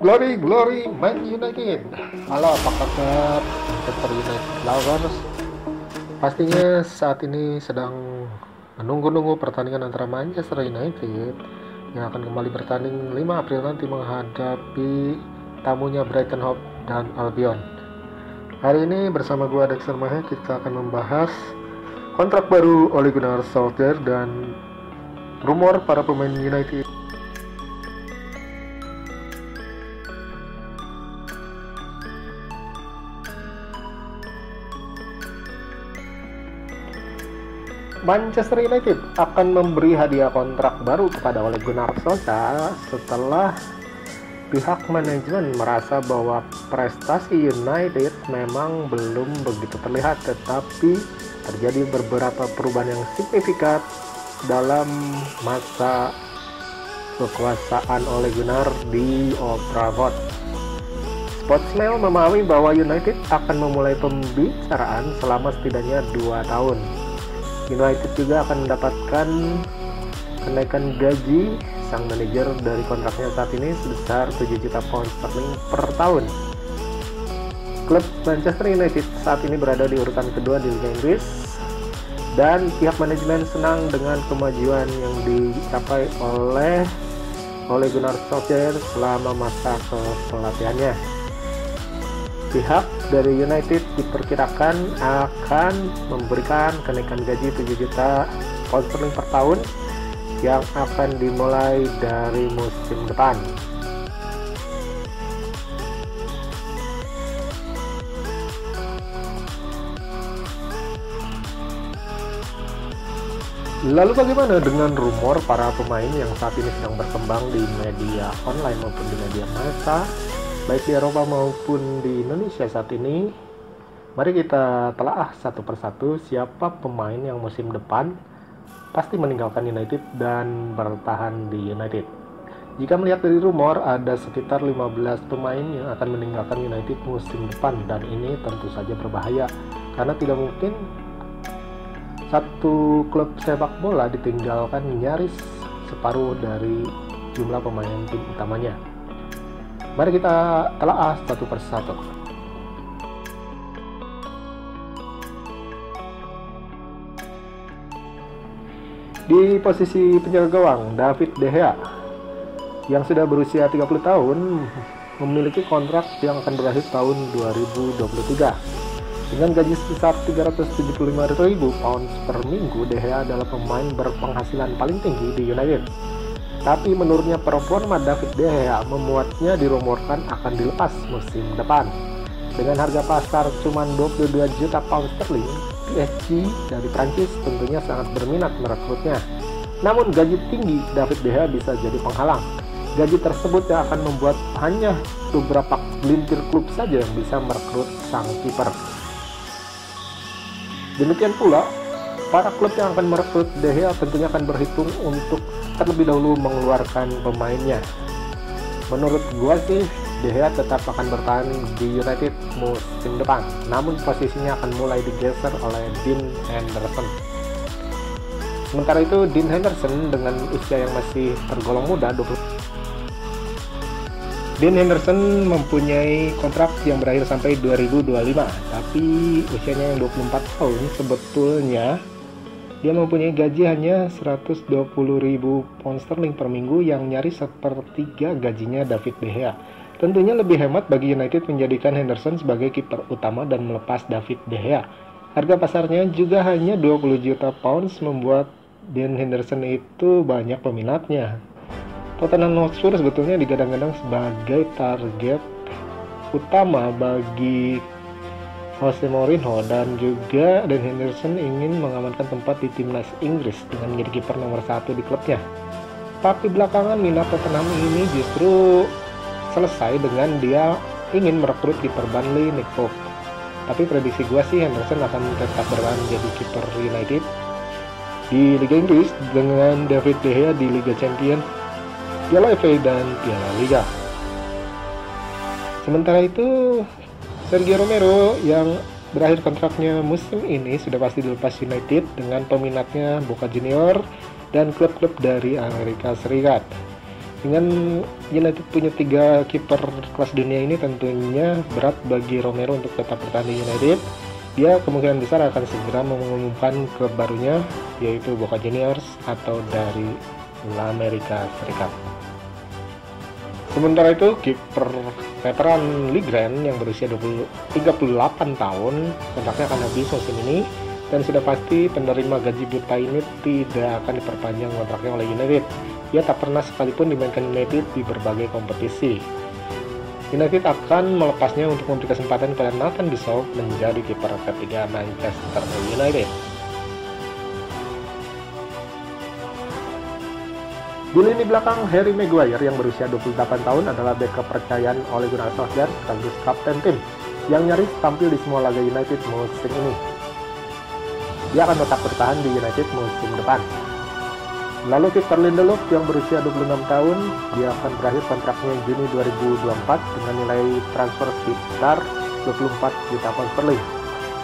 Glory, glory, Man United. Halo, apa kabar Manchester United lovers? Pastinya saat ini sedang menunggu-nunggu pertandingan antara Manchester United yang akan kembali bertanding 5 April nanti menghadapi tamunya Brighton Hove dan Albion. Hari ini bersama gua Dexter Mahe kita akan membahas kontrak baru Ole Gunnar Solskjaer dan rumor para pemain United. Manchester United akan memberi hadiah kontrak baru kepada Ole Gunnar Solskjaer setelah pihak manajemen merasa bahwa prestasi United memang belum begitu terlihat, tetapi terjadi beberapa perubahan yang signifikan dalam masa kekuasaan Ole Gunnar di Old Trafford. Sportsmail memahami bahwa United akan memulai pembicaraan selama setidaknya 2 tahun. United juga akan mendapatkan kenaikan gaji sang manajer dari kontraknya saat ini sebesar 7 juta pound sterling per tahun. Klub Manchester United saat ini berada di urutan kedua di Liga Inggris dan pihak manajemen senang dengan kemajuan yang dicapai oleh Ole Gunnar Solskjaer selama masa kepelatihannya. Pihak dari United diperkirakan akan memberikan kenaikan gaji 7 juta pound sterling per tahun yang akan dimulai dari musim depan. Lalu bagaimana dengan rumor para pemain yang saat ini sedang berkembang di media online maupun di media massa, baik di Eropa maupun di Indonesia saat ini? Mari kita telaah satu persatu siapa pemain yang musim depan pasti meninggalkan United dan bertahan di United. Jika melihat dari rumor, ada sekitar 15 pemain yang akan meninggalkan United musim depan, dan ini tentu saja berbahaya karena tidak mungkin satu klub sepak bola ditinggalkan nyaris separuh dari jumlah pemain tim utamanya. Mari kita telaah satu persatu. Di posisi penjaga gawang, David De Gea yang sudah berusia 30 tahun memiliki kontrak yang akan berakhir tahun 2023. Dengan gaji sebesar 375.000 pound per minggu, De Gea adalah pemain berpenghasilan paling tinggi di United. Tapi menurutnya performa David De Gea membuatnya dirumorkan akan dilepas musim depan. Dengan harga pasar cuma 22 juta pound sterling, PSG dari Prancis tentunya sangat berminat merekrutnya. Namun gaji tinggi David De Gea bisa jadi penghalang. Gaji tersebut yang akan membuat hanya beberapa gelintir klub saja yang bisa merekrut sang kiper. Demikian pula, para klub yang akan merekrut De Gea tentunya akan berhitung untuk terlebih dahulu mengeluarkan pemainnya. Menurut gua sih, De Gea tetap akan bertahan di United musim depan, namun posisinya akan mulai digeser oleh Dean Henderson. Sementara itu, Dean Henderson dengan usia yang masih tergolong muda, Dean Henderson mempunyai kontrak yang berakhir sampai 2025, tapi usianya yang 24 tahun sebetulnya dia mempunyai gaji hanya 120.000 pound sterling per minggu yang nyaris sepertiga gajinya David De Gea. Tentunya lebih hemat bagi United menjadikan Henderson sebagai kiper utama dan melepas David De Gea. Harga pasarnya juga hanya 20 juta pounds membuat Dean Henderson itu banyak peminatnya. Tottenham Hotspur sebetulnya digadang-gadang sebagai target utama bagi Jose Mourinho, dan juga Dean Henderson ingin mengamankan tempat di timnas Inggris dengan menjadi kiper nomor 1 di klubnya. Tapi belakangan minat Tottenham ini justru selesai dengan dia ingin merekrut kiper Burnley Nick Pope. Tapi prediksi gue sih Henderson akan tetap bertahan jadi kiper United di Liga Inggris dengan David De Gea di Liga Champions, Piala FA dan Piala Liga. Sementara itu, Sergio Romero yang berakhir kontraknya musim ini sudah pasti dilepas United dengan peminatnya Boca Junior dan klub-klub dari Amerika Serikat. Dengan United punya 3 kiper kelas dunia ini, tentunya berat bagi Romero untuk tetap bertahan di United. Dia kemungkinan besar akan segera mengumumkan klub barunya, yaitu Boca Juniors atau dari Amerika Serikat. Sementara itu, kiper veteran Ligren yang berusia 38 tahun, kontraknya akan habis musim ini, dan sudah pasti penerima gaji buta ini tidak akan diperpanjang kontraknya oleh United. Dia tak pernah sekalipun dimainkan United di berbagai kompetisi. United akan melepasnya untuk memberi kesempatan kepada Nathan Bissell menjadi kiper ketiga Manchester United. Di lini belakang, Harry Maguire yang berusia 28 tahun adalah bek kepercayaan Ole Gunnar Solskjaer sekaligus kapten tim yang nyaris tampil di semua laga United musim ini. Dia akan tetap bertahan di United musim depan. Lalu kiper Lindelof yang berusia 26 tahun, dia akan berakhir kontraknya Juni 2024 dengan nilai transfer sekitar 24 juta pound sterling.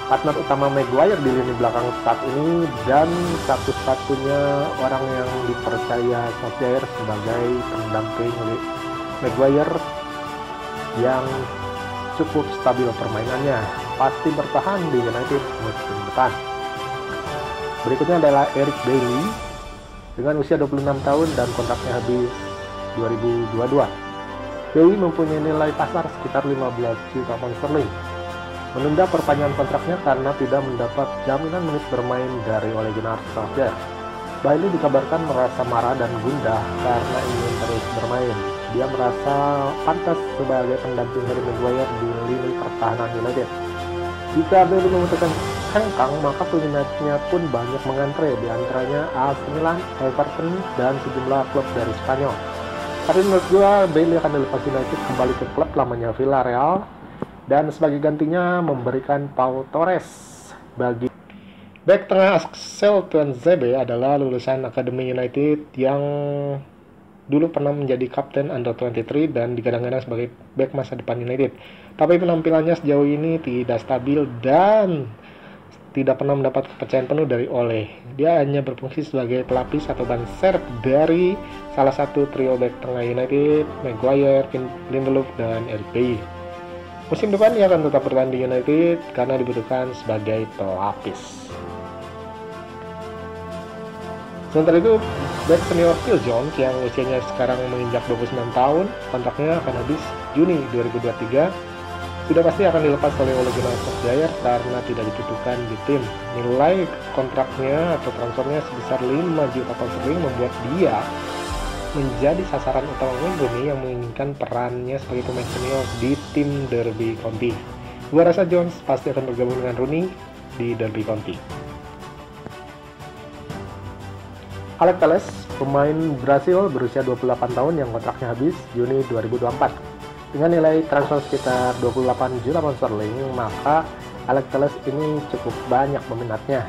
Partner utama Maguire di lini belakang saat ini dan satu-satunya orang yang dipercaya Solskjaer sebagai pendamping Maguire yang cukup stabil permainannya, pasti bertahan di United musim depan. Berikutnya adalah Eric Bailly dengan usia 26 tahun dan kontraknya habis 2022. Bailly mempunyai nilai pasar sekitar 15 juta pound sterling. Menunda perpanjangan kontraknya karena tidak mendapat jaminan menit bermain dari Ole Gunnar Solskjaer. Bailey dikabarkan merasa marah dan gundah karena ingin terus bermain. Dia merasa pantas sebagai pendamping Harry Maguire di lini pertahanan United. Jika Bailey memutuskan hengkang, maka peminatnya pun banyak mengantre, diantaranya AC Milan, Everton, dan sejumlah klub dari Spanyol. Tapi menurut gue, Bailey akan dilepas United kembali ke klub lamanya Villarreal, dan sebagai gantinya memberikan Pau Torres. Bagi bek tengah Axel Tuanzebe adalah lulusan Akademi United yang dulu pernah menjadi kapten Under 23 dan digadang-gadang sebagai bek masa depan United. Tapi penampilannya sejauh ini tidak stabil dan tidak pernah mendapat kepercayaan penuh dari Ole. Dia hanya berfungsi sebagai pelapis atau ban serep dari salah satu trio bek tengah United, Maguire, Lindelof, dan Eric Bailly. Musim depan ia akan tetap bertahan di United karena dibutuhkan sebagai pelapis. Sementara itu, bek senior Phil Jones yang usianya sekarang menginjak 29 tahun, kontraknya akan habis Juni 2023. Sudah pasti akan dilepas oleh Ole Gunnar Solskjaer karena tidak dibutuhkan di tim. Nilai kontraknya atau transfernya sebesar 5 juta pound sterling membuat dia menjadi sasaran utama Wayne Rooney yang menginginkan perannya sebagai pemain senior di tim Derby County. Gua rasa Jones pasti akan bergabung dengan Rooney di Derby County. Alex Telles, pemain Brasil berusia 28 tahun yang kontraknya habis Juni 2024. Dengan nilai transfer sekitar 28 juta pound sterling, maka Alex Telles ini cukup banyak peminatnya.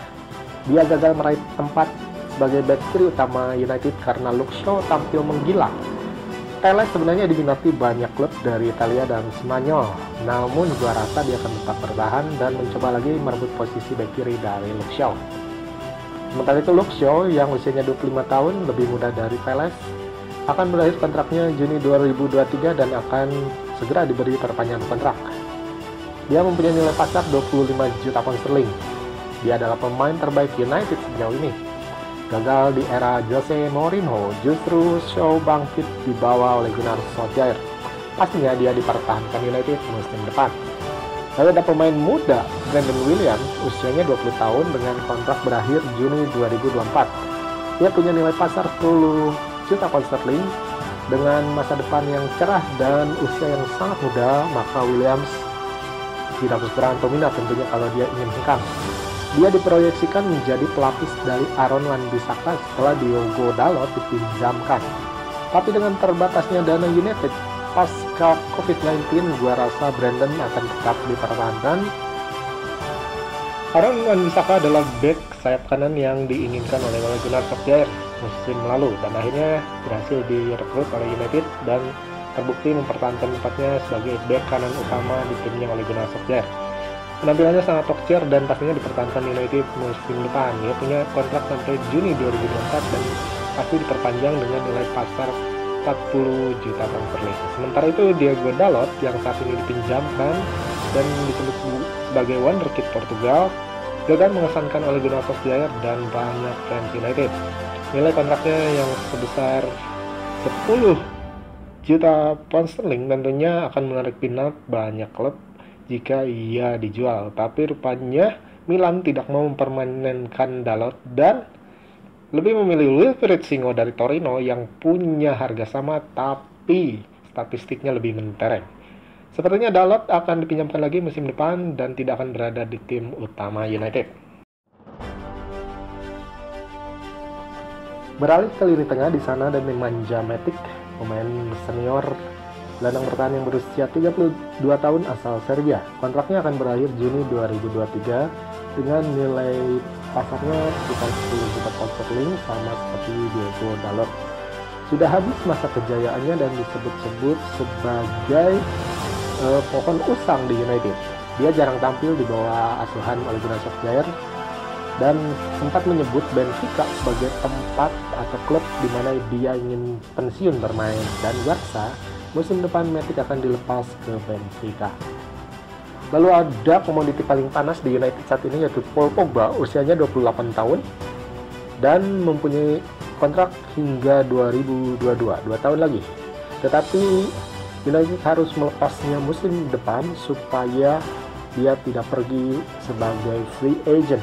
Dia gagal meraih tempat sebagai back kiri utama United karena Luke Shaw tampil menggila. Telles sebenarnya diminati banyak klub dari Italia dan Spanyol, namun gua rasa dia akan tetap bertahan dan mencoba lagi merebut posisi back kiri dari Luke Shaw. Sementara itu Luke Shaw yang usianya 25 tahun, lebih muda dari Telles, akan berakhir kontraknya Juni 2023 dan akan segera diberi perpanjangan kontrak. Dia mempunyai nilai pasar 25 juta pound sterling. Dia adalah pemain terbaik United sejauh ini. Gagal di era Jose Mourinho, justru Shaw bangkit dibawa oleh Gunnar Solskjaer. Pastinya dia dipertahankan United musim depan. Lalu ada pemain muda Brandon Williams, usianya 20 tahun dengan kontrak berakhir Juni 2024. Dia punya nilai pasar 10 juta pound sterling. Dengan masa depan yang cerah dan usia yang sangat muda, maka Williams tidak berseberangan peminat tentunya kalau dia ingin hengkang. Dia diproyeksikan menjadi pelapis dari Aaron Wan-Bissaka setelah Diogo Dalot dipinjamkan. Tapi dengan terbatasnya dana United pasca COVID-19, gua rasa Brandon akan tetap dipertahankan. Aaron Wan-Bissaka adalah bek sayap kanan yang diinginkan oleh Ole Gunnar Solskjaer musim lalu dan akhirnya berhasil direkrut oleh United dan terbukti mempertahankan tempatnya sebagai bek kanan utama di timnya Ole Gunnar Solskjaer. Penampilannya sangat tokcer dan pastinya dipertahankan United musim depan. Dia punya kontrak sampai Juni 2024 dan pasti diperpanjang dengan nilai pasar 40 juta pound sterling. Sementara itu Diogo Dalot yang saat ini dipinjamkan dan disebut sebagai wonderkid Portugal gagal mengesankan oleh Gunnar Solskjaer dan banyak fans United. Nilai kontraknya yang sebesar 10 juta pound sterling tentunya akan menarik minat banyak klub jika ia dijual. Tapi rupanya Milan tidak mau mempermanenkan Dalot dan lebih memilih Wilfried Singo dari Torino yang punya harga sama tapi statistiknya lebih mentereng. Sepertinya Dalot akan dipinjamkan lagi musim depan dan tidak akan berada di tim utama United. Beralih ke lini tengah, di sana ada Nemanja Matic, pemain senior gelandang bertahan yang berusia 32 tahun asal Serbia. Kontraknya akan berakhir Juni 2023 dengan nilai pasarnya sekitar 10 juta pound sterling sama seperti Diogo Dalot. Sudah habis masa kejayaannya dan disebut-sebut sebagai pohon usang di United. Dia jarang tampil di bawah asuhan Ole Gunnar Solskjaer dan sempat menyebut Benfica sebagai tempat atau klub di mana dia ingin pensiun bermain, dan Barca musim depan Matic akan dilepas ke Benfica. Lalu ada komoditi paling panas di United saat ini yaitu Paul Pogba, usianya 28 tahun dan mempunyai kontrak hingga 2022, 2 tahun lagi. Tetapi United harus melepasnya musim depan supaya dia tidak pergi sebagai free agent.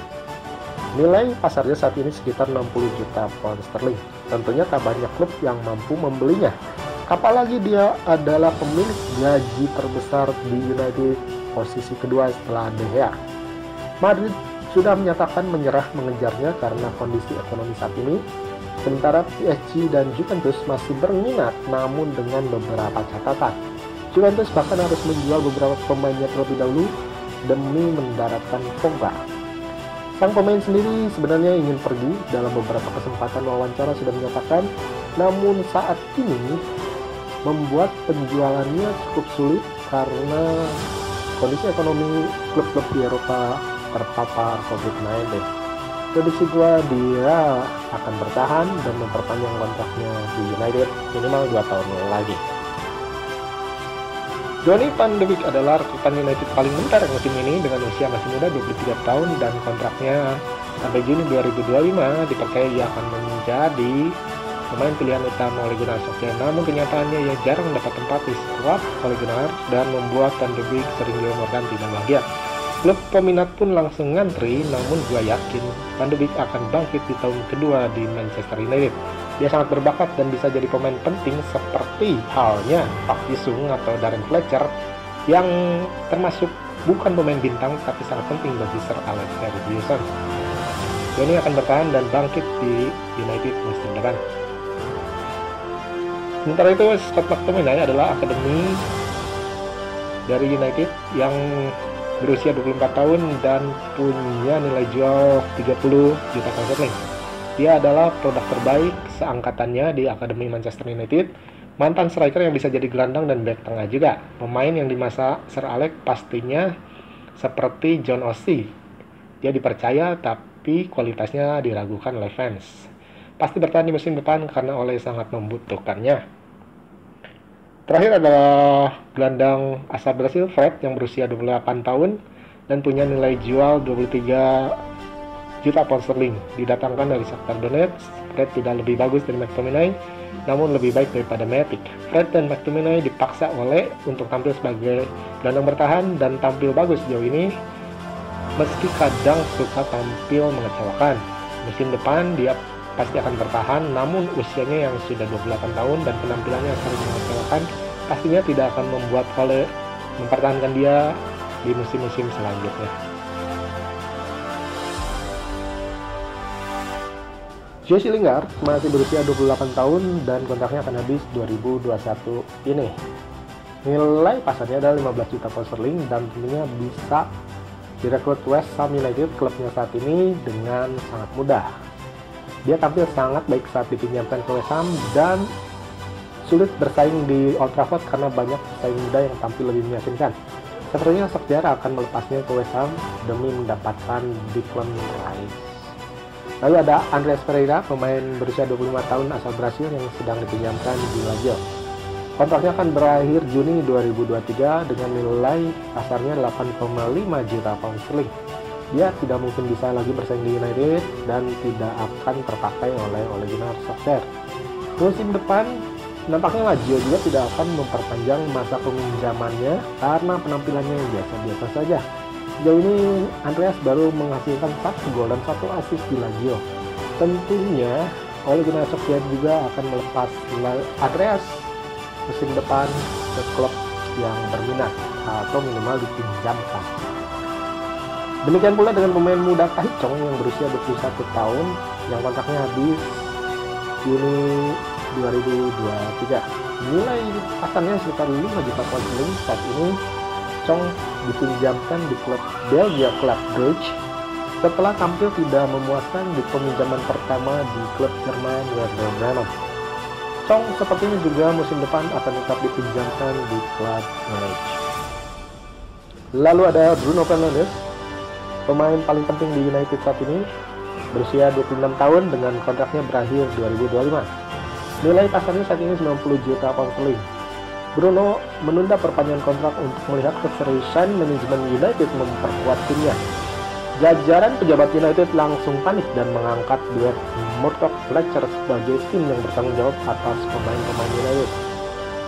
Nilai pasarnya saat ini sekitar 60 juta pound sterling. Tentunya tak banyak klub yang mampu membelinya. Apalagi dia adalah pemilik gaji terbesar di United, posisi kedua setelah De Gea. Madrid sudah menyatakan menyerah mengejarnya karena kondisi ekonomi saat ini. Sementara PSG dan Juventus masih berminat namun dengan beberapa catatan. Juventus bahkan harus menjual beberapa pemainnya terlebih dahulu demi mendaratkan Pogba. Sang pemain sendiri sebenarnya ingin pergi, dalam beberapa kesempatan wawancara sudah menyatakan, namun saat ini membuat penjualannya cukup sulit karena kondisi ekonomi klub-klub di Eropa terpapar COVID-19. Prediksi gua dia akan bertahan dan memperpanjang kontraknya di United minimal 2 tahun lagi. Donny van de Beek adalah rekrutmen United paling mentereng musim ini dengan usia masih muda 23 tahun dan kontraknya sampai Juni 2025. Dipercaya ia akan menjadi pemain pilihan utama Ole Gunnar Solskjaer. Namun kenyataannya ia jarang dapat tempat di skuad Ole Gunnar dan membuat van de Beek sering diomongkan tidak bahagia. Klub peminat pun langsung ngantri, namun gua yakin Van de Beek akan bangkit di tahun kedua di Manchester United. Dia sangat berbakat dan bisa jadi pemain penting seperti halnya Park Ji-sung atau Darren Fletcher yang termasuk bukan pemain bintang tapi sangat penting bagi Sir Alex Ferguson. Donny akan bertahan dan bangkit di United musim depan. Sementara itu Scott McTominay adalah akademi dari United yang berusia 24 tahun dan punya nilai jual 30 juta pound sterling. Dia adalah produk terbaik seangkatannya di Akademi Manchester United, mantan striker yang bisa jadi gelandang dan bek tengah juga. Pemain yang di masa Sir Alex pastinya seperti John Oshie. Dia dipercaya tapi kualitasnya diragukan oleh fans. Pasti bertahan di musim depan karena Ole sangat membutuhkannya. Terakhir adalah gelandang asal Brasil Fred yang berusia 28 tahun dan punya nilai jual 23 juta pound sterling. Didatangkan dari Shakhtar Donetsk. Fred tidak lebih bagus dari McTominay, namun lebih baik daripada Matic. Fred dan McTominay dipaksa oleh untuk tampil sebagai gelandang bertahan dan tampil bagus sejauh ini, meski kadang suka tampil mengecewakan. Musim depan dia pasti akan bertahan, namun usianya yang sudah 28 tahun dan penampilannya sering mengecewakan pastinya tidak akan membuat Ole mempertahankan dia di musim-musim selanjutnya. Jesse Lingard masih berusia 28 tahun dan kontraknya akan habis 2021 ini. Nilai pasarnya adalah 15 juta pound sterling dan tentunya bisa direkrut West Ham United, klubnya saat ini, dengan sangat mudah. Dia tampil sangat baik saat dipinjamkan ke West Ham dan sulit bersaing di Old Trafford karena banyak pesaing muda yang tampil lebih meyakinkan. Sepertinya Solskjaer akan melepasnya ke West Ham demi mendapatkan Declan Rice. Lalu ada Andreas Pereira, pemain berusia 25 tahun asal Brasil yang sedang dipinjamkan di Lazio. Kontraknya akan berakhir Juni 2023 dengan nilai pasarnya 8,5 juta pound sterling. Dia tidak mungkin bisa lagi bersaing di United dan tidak akan terpakai oleh Ole Gunnar Solskjaer. Musim depan, nampaknya Lazio juga tidak akan memperpanjang masa peminjamannya karena penampilannya yang biasa-biasa saja. Sejauh ini Andreas baru menghasilkan 1 gol dan 1 assist di Lazio. Tentunya Ole Gunnar Solskjaer juga akan melepas Andreas musim depan ke klub yang berminat atau minimal dipinjamkan. Demikian pula dengan pemain muda Tahith Chong yang berusia 21 tahun yang kontraknya habis Juni 2023. Nilai pasarnya sekitar 5 juta pound sterling. Saat ini Chong dipinjamkan di klub Belgia Club Brugge setelah tampil tidak memuaskan di peminjaman pertama di klub Jerman Werder Bremen. Chong sepertinya juga musim depan akan tetap dipinjamkan di klub Brugge. Lalu ada Bruno Fernandes, pemain paling penting di United saat ini, berusia 26 tahun dengan kontraknya berakhir 2025. Nilai pasarnya saat ini 90 juta pound sterling. Bruno menunda perpanjangan kontrak untuk melihat keseriusan manajemen United memperkuat timnya. Jajaran pejabat United langsung panik dan mengangkat duet Murdoch Fletcher sebagai tim yang bertanggung jawab atas pemain-pemain United.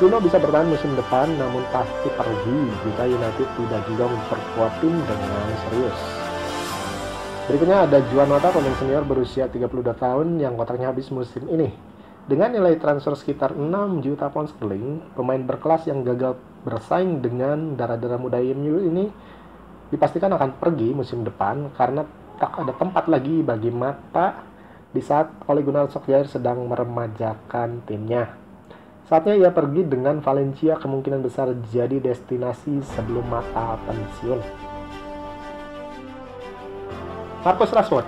Bruno bisa bertahan musim depan, namun pasti pergi jika United tidak juga memperkuat tim dengan serius. Berikutnya ada Juan Mata, pemain senior berusia 32 tahun yang kontraknya habis musim ini. Dengan nilai transfer sekitar 6 juta pound sterling, pemain berkelas yang gagal bersaing dengan darah-darah muda MU ini dipastikan akan pergi musim depan karena tak ada tempat lagi bagi Mata di saat Ole Gunnar Solskjaer sedang meremajakan timnya. Saatnya ia pergi dengan Valencia kemungkinan besar jadi destinasi sebelum Mata pensiun. Marcus Rashford,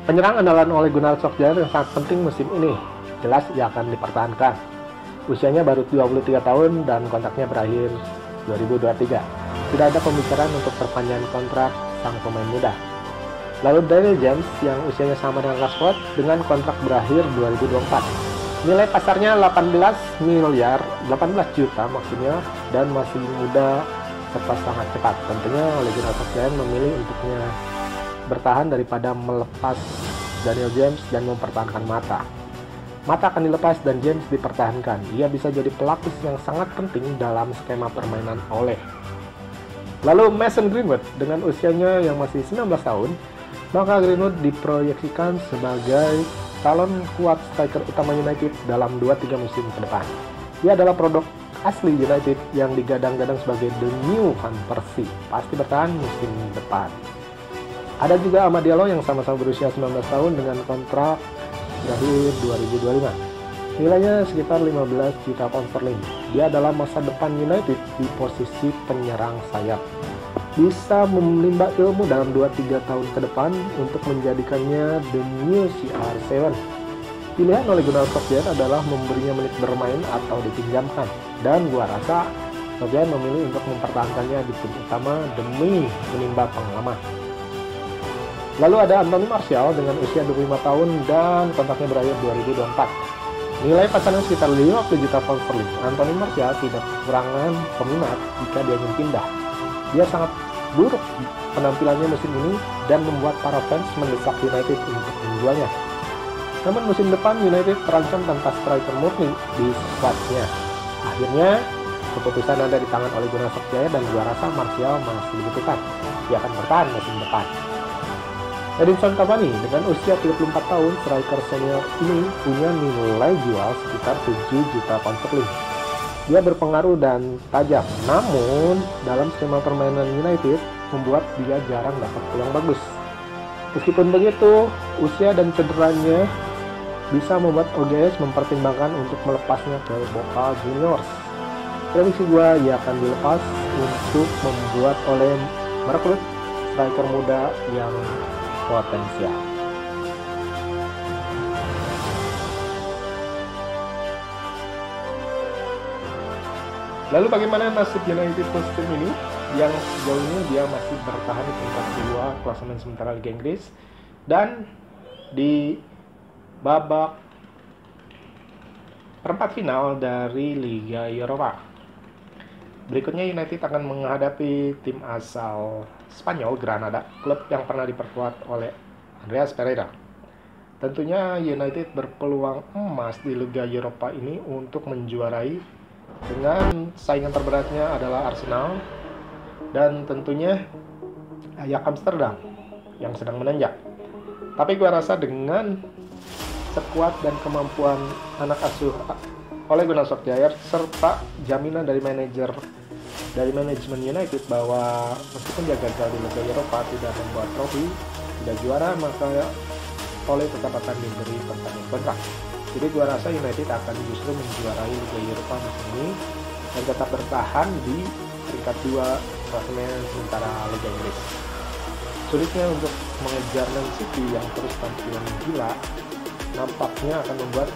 penyerang andalan Ole Gunnar Solskjaer yang sangat penting musim ini, jelas ia akan dipertahankan. Usianya baru 23 tahun dan kontraknya berakhir 2023. Tidak ada pembicaraan untuk perpanjangan kontrak sang pemain muda. Lalu Daniel James yang usianya sama dengan Rashford dengan kontrak berakhir 2024. Nilai pasarnya 18 juta maksudnya, dan masih muda serta sangat cepat. Tentunya Ole Gunnar Solskjaer memilih untuknya bertahan daripada melepas Daniel James dan mempertahankan Mata. Mata akan dilepas dan James dipertahankan. Ia bisa jadi pelapis yang sangat penting dalam skema permainan Ole. Lalu Mason Greenwood dengan usianya yang masih 19 tahun, maka Greenwood diproyeksikan sebagai calon kuat striker utama United dalam 2-3 musim ke depan. Dia adalah produk asli United yang digadang-gadang sebagai the new Van Persie, pasti bertahan musim depan. Ada juga Amad Diallo yang sama-sama berusia 19 tahun dengan kontrak berakhir 2025. Nilainya sekitar 15 juta pound sterling. Dia adalah masa depan United di posisi penyerang sayap. Bisa menimba ilmu dalam 2-3 tahun ke depan untuk menjadikannya the new CR7. Pilihan oleh Gunnar Solskjaer adalah memberinya menit bermain atau dipinjamkan. Dan gua rasa Solskjaer memilih untuk mempertahankannya di tim utama demi menimba pengalaman. Lalu ada Anthony Martial dengan usia 25 tahun dan kontraknya berakhir 2024. Nilai pasarnya sekitar 50 juta pound sterling. Anthony Martial tidak kekurangan peminat jika dia ingin pindah. Dia sangat buruk penampilannya musim ini dan membuat para fans mendesak United untuk menjualnya. Namun musim depan United terancam tanpa striker murni di squadnya. Akhirnya keputusan ada di tangan Ole Gunnar Solskjaer dan gua rasa Martial masih dibutuhkan. Dia akan bertahan musim depan. Edinson Cavani dengan usia 34 tahun, striker senior ini punya nilai jual sekitar 7 juta pound sterling. Dia berpengaruh dan tajam, namun dalam skema permainan United membuat dia jarang dapat peluang bagus. Meskipun begitu, usia dan cederanya bisa membuat OGS mempertimbangkan untuk melepasnya ke Boca Juniors. Prediksi gua ia akan dilepas untuk membuat oleh merekrut striker muda yang potensial. Lalu bagaimana nasib United musim ini? Yang sejauh ini dia masih bertahan di peringkat kedua klasemen sementara Liga Inggris dan di babak perempat final dari Liga Eropa. Berikutnya United akan menghadapi tim asal Spanyol Granada, klub yang pernah diperkuat oleh Andreas Pereira. Tentunya United berpeluang emas di Liga Eropa ini untuk menjuarai, dengan saingan terberatnya adalah Arsenal dan tentunya Ajax Amsterdam yang sedang menanjak. Tapi gue rasa dengan sekuat dan kemampuan anak asuh Ole Gunnar Solskjaer serta jaminan dari manajemen United bahwa meskipun dia gagal di Liga Eropa, tidak membuat trofi, tidak juara, maka Ole tetap akan diberi perpanjangan kontrak. Jadi gue rasa United akan justru menjuarai Liga Eropa musim ini dan tetap bertahan di peringkat 2 klasemen sementara Liga Inggris. Sulitnya untuk mengejar Man City yang terus tampil gila nampaknya akan membuat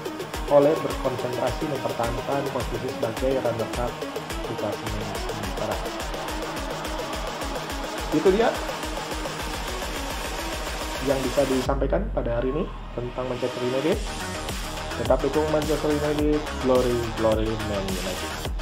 Ole berkonsentrasi mempertahankan posisi sebagai runner-up di klasemen sementara. Itu dia yang bisa disampaikan pada hari ini tentang Manchester United. Tetap dukung Manchester United, glory Man United.